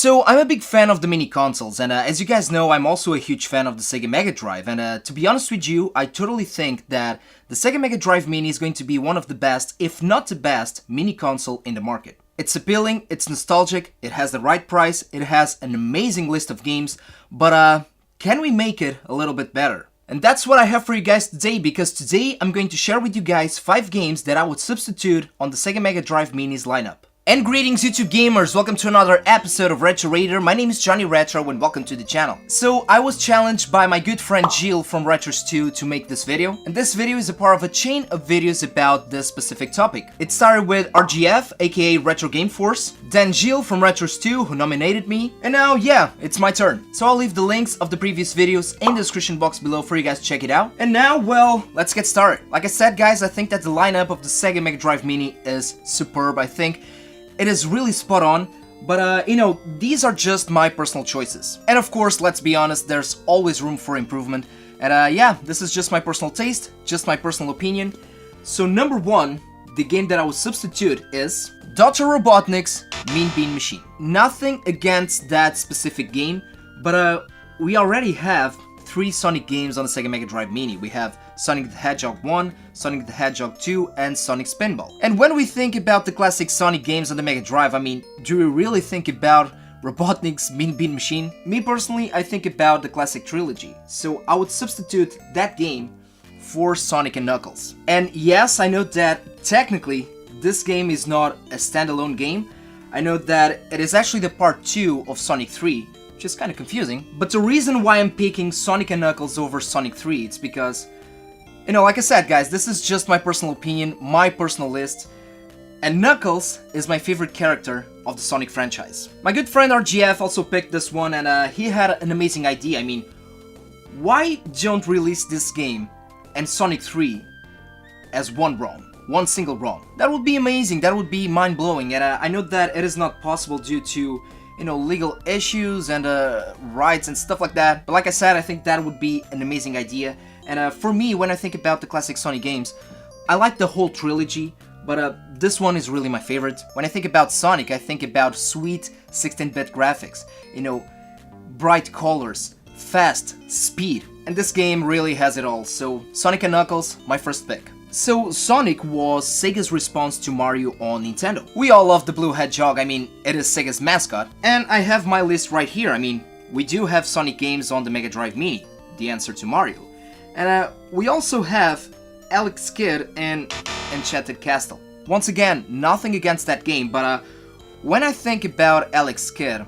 So I'm a big fan of the mini consoles, and as you guys know, I'm also a huge fan of the Sega Mega Drive, and to be honest with you, I totally think that the Sega Mega Drive Mini is going to be one of the best, if not the best, mini console in the market. It's appealing, it's nostalgic, it has the right price, it has an amazing list of games, but can we make it a little bit better? And that's what I have for you guys today, because today I'm going to share with you guys 5 games that I would substitute on the Sega Mega Drive Mini's lineup. And greetings YouTube gamers, welcome to another episode of Retro Raider. My name is Johnny Retro and welcome to the channel. So I was challenged by my good friend Jill from Retros2 to make this video, and this video is a part of a chain of videos about this specific topic. It started with RGF, aka RetroGameForce, then Jill from Retros2 who nominated me, and now yeah, it's my turn. So I'll leave the links of the previous videos in the description box below for you guys to check it out. And now, well, let's get started. Like I said guys, I think that the lineup of the Sega Mega Drive Mini is superb. I think it is really spot on, but you know, these are just my personal choices. And of course, let's be honest, there's always room for improvement. And yeah, this is just my personal taste, just my personal opinion. So number 1, the game that I would substitute is Dr. Robotnik's Mean Bean Machine. Nothing against that specific game, but we already have 3 Sonic games on the Sega Mega Drive Mini. We have Sonic the Hedgehog 1, Sonic the Hedgehog 2, and Sonic Spinball. And when we think about the classic Sonic games on the Mega Drive, I mean, do we really think about Robotnik's Mean Bean Machine? Me personally, I think about the classic trilogy. So I would substitute that game for Sonic and Knuckles. And yes, I know that technically this game is not a standalone game. I know that it is actually the part 2 of Sonic 3, which is kind of confusing. But the reason why I'm picking Sonic and Knuckles over Sonic 3, it's because, you know, like I said guys, this is just my personal opinion, my personal list, and Knuckles is my favorite character of the Sonic franchise. My good friend RGF also picked this one, and he had an amazing idea. I mean, why don't release this game and Sonic 3 as one ROM, one single ROM? That would be amazing, that would be mind-blowing, and I know that it is not possible due to, you know, legal issues and rights and stuff like that. But like I said, I think that would be an amazing idea. And for me, when I think about the classic Sonic games, I like the whole trilogy, but this one is really my favorite. When I think about Sonic, I think about sweet 16-bit graphics, you know, bright colors, fast, speed. And this game really has it all, so Sonic and Knuckles, my first pick. So Sonic was Sega's response to Mario on Nintendo. We all love the blue hedgehog, I mean, it is Sega's mascot. And I have my list right here. I mean, we do have Sonic games on the Mega Drive Mini, the answer to Mario. And we also have Alex Kidd and Enchanted Castle. Once again, nothing against that game, but when I think about Alex Kidd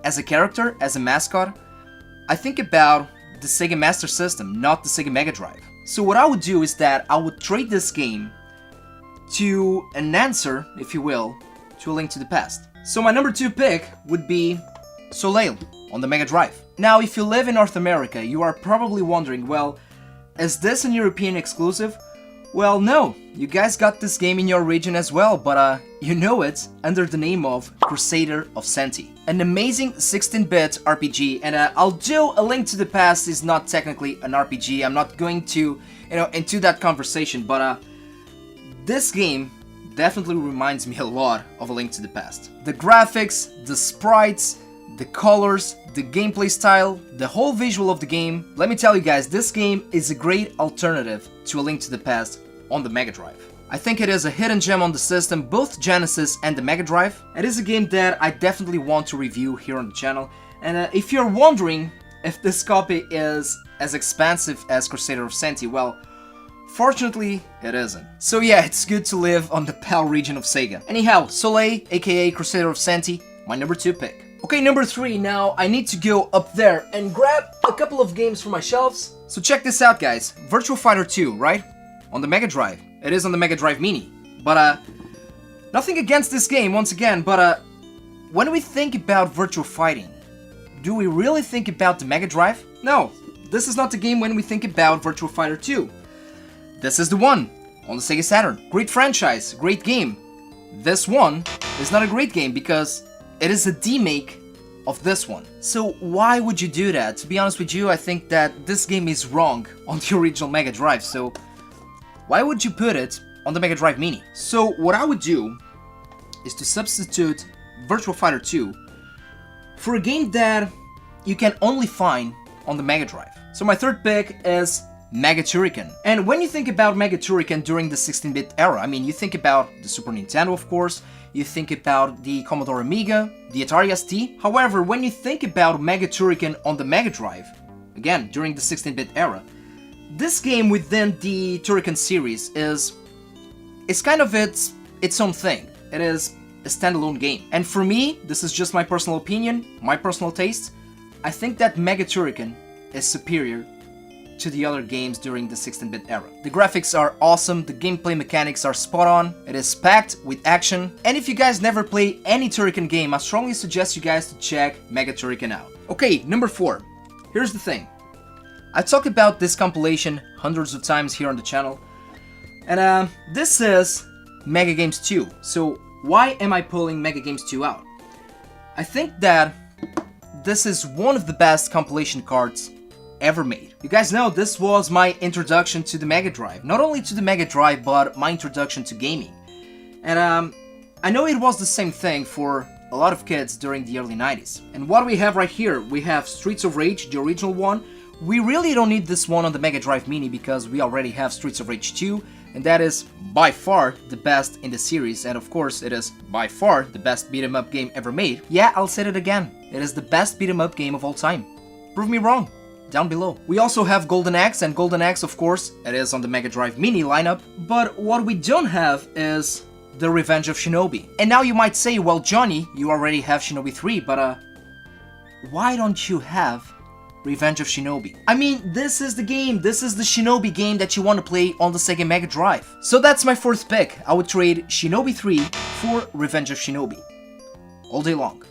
as a character, as a mascot, I think about the Sega Master System, not the Sega Mega Drive. So what I would do is that I would trade this game to an answer, if you will, to A Link to the Past. So my number 2 pick would be Soleil on the Mega Drive. Now, if you live in North America, you are probably wondering, well, is this an European exclusive? Well, no, you guys got this game in your region as well, but you know it under the name of Crusader of Centy. An amazing 16-bit RPG, and although A Link to the Past is not technically an RPG, I'm not going to, you know, into that conversation, but this game definitely reminds me a lot of A Link to the Past. The graphics, the sprites, the colors, the gameplay style, the whole visual of the game. Let me tell you guys, this game is a great alternative to A Link to the Past on the Mega Drive. I think it is a hidden gem on the system, both Genesis and the Mega Drive. It is a game that I definitely want to review here on the channel. And if you're wondering if this copy is as expensive as Crusader of Centy, well, fortunately, it isn't. So yeah, it's good to live on the PAL region of Sega. Anyhow, Soleil, aka Crusader of Centy, my number 2 pick. Okay, number 3, now I need to go up there and grab a couple of games from my shelves. So check this out guys, Virtua Fighter 2, right? On the Mega Drive. It is on the Mega Drive Mini. But nothing against this game once again, but when we think about virtual fighting, do we really think about the Mega Drive? No, this is not the game when we think about Virtua Fighter 2. This is the one on the Sega Saturn. Great franchise, great game. This one is not a great game because it is a demake of this one. So why would you do that? To be honest with you, I think that this game is wrong on the original Mega Drive, so why would you put it on the Mega Drive Mini? So what I would do is to substitute Virtua Fighter 2 for a game that you can only find on the Mega Drive. So my third pick is Mega Turrican. And when you think about Mega Turrican during the 16-bit era, I mean, you think about the Super Nintendo, of course, you think about the Commodore Amiga, the Atari ST. However, when you think about Mega Turrican on the Mega Drive, again, during the 16-bit era, this game within the Turrican series is kind of its own thing. It is a standalone game. And for me, this is just my personal opinion, my personal taste, I think that Mega Turrican is superior to the other games during the 16-bit era. The graphics are awesome, the gameplay mechanics are spot on, it is packed with action, and if you guys never play any Turrican game, I strongly suggest you guys to check Mega Turrican out. Okay, number 4. Here's the thing. I talked about this compilation hundreds of times here on the channel, and this is Mega Games 2. So why am I pulling Mega Games 2 out? I think that this is one of the best compilation cards ever made. You guys know this was my introduction to the Mega Drive. Not only to the Mega Drive, but my introduction to gaming. And I know it was the same thing for a lot of kids during the early 90s. And what we have right here, we have Streets of Rage, the original one. We really don't need this one on the Mega Drive Mini because we already have Streets of Rage 2, and that is by far the best in the series, and of course it is by far the best beat-em up game ever made. Yeah, I'll say it again, it is the best beat-em up game of all time. Prove me wrong, down below. We also have Golden Axe, and Golden Axe, of course, it is on the Mega Drive Mini lineup, but what we don't have is the Revenge of Shinobi. And now you might say, well Johnny, you already have Shinobi 3, but why don't you have Revenge of Shinobi? I mean, this is the game, this is the Shinobi game that you want to play on the Sega Mega Drive. So that's my fourth pick. I would trade Shinobi 3 for Revenge of Shinobi. All day long.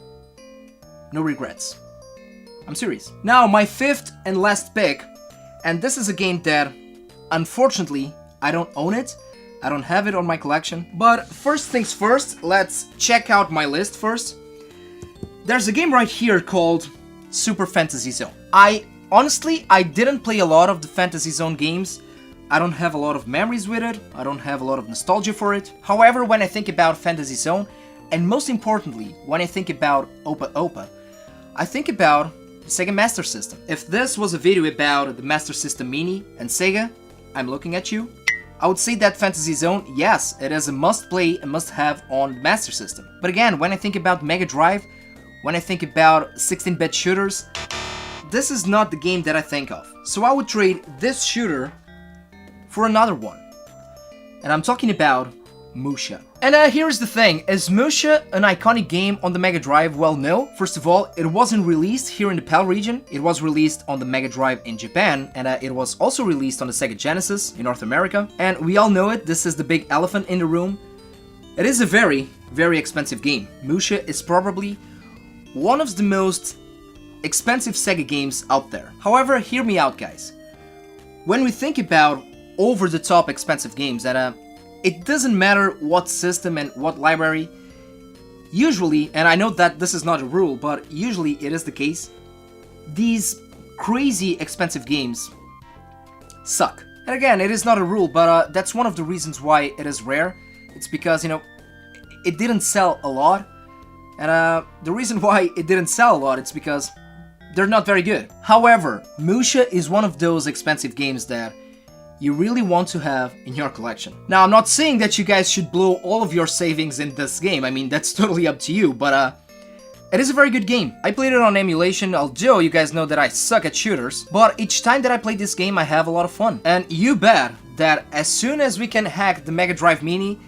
No regrets. I'm serious. Now, my fifth and last pick, and this is a game that, unfortunately, I don't own it. I don't have it on my collection. But first things first, let's check out my list first. There's a game right here called Super Fantasy Zone. Honestly, I didn't play a lot of the Fantasy Zone games. I don't have a lot of memories with it. I don't have a lot of nostalgia for it. However, when I think about Fantasy Zone, and most importantly, when I think about Opa Opa, I think about the Sega Master System. If this was a video about the Master System Mini and Sega, I'm looking at you, I would say that Fantasy Zone, yes, it is a must-play and must-have on the Master System. But again, when I think about Mega Drive, when I think about 16-bit shooters, this is not the game that I think of. So I would trade this shooter for another one. And I'm talking about Musha. And here's the thing, is Musha an iconic game on the Mega Drive? Well, no. First of all, it wasn't released here in the PAL region. It was released on the Mega Drive in Japan, and it was also released on the Sega Genesis in North America. And we all know it, this is the big elephant in the room. It is a very, very expensive game. Musha is probably one of the most expensive Sega games out there. However, hear me out, guys. When we think about over-the-top expensive games, and it doesn't matter what system and what library, usually, and I know that this is not a rule, but usually it is the case, these crazy expensive games suck. And again, it is not a rule, but that's one of the reasons why it is rare. It's because, you know, it didn't sell a lot, and the reason why it didn't sell a lot is because they're not very good. However, Musha is one of those expensive games that you really want to have in your collection. Now, I'm not saying that you guys should blow all of your savings in this game. I mean, that's totally up to you, but it is a very good game. I played it on emulation, although you guys know that I suck at shooters, but each time that I play this game, I have a lot of fun. And you bet that as soon as we can hack the Mega Drive Mini,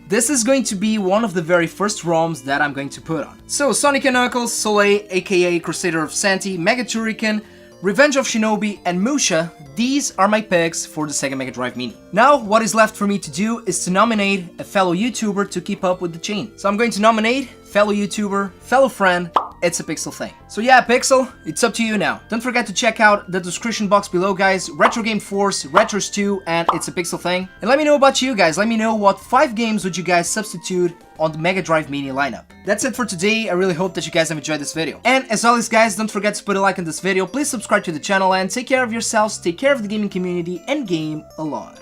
this is going to be one of the very first ROMs that I'm going to put on. So, Sonic & Knuckles, Soleil, aka Crusader of Centy, Mega Turrican, Revenge of Shinobi, and Musha, these are my picks for the Sega Mega Drive Mini. Now, what is left for me to do is to nominate a fellow YouTuber to keep up with the chain. So I'm going to nominate fellow YouTuber, fellow friend, It's a Pixel thing. So yeah, Pixel, it's up to you now. Don't forget to check out the description box below, guys. RetroGameForce, Retros2, and It's a Pixel thing. And let me know about you guys. Let me know what 5 games would you guys substitute on the Mega Drive Mini lineup. That's it for today. I really hope that you guys have enjoyed this video. And as always, guys, don't forget to put a like on this video. Please subscribe to the channel and take care of yourselves, take care of the gaming community, and game a lot.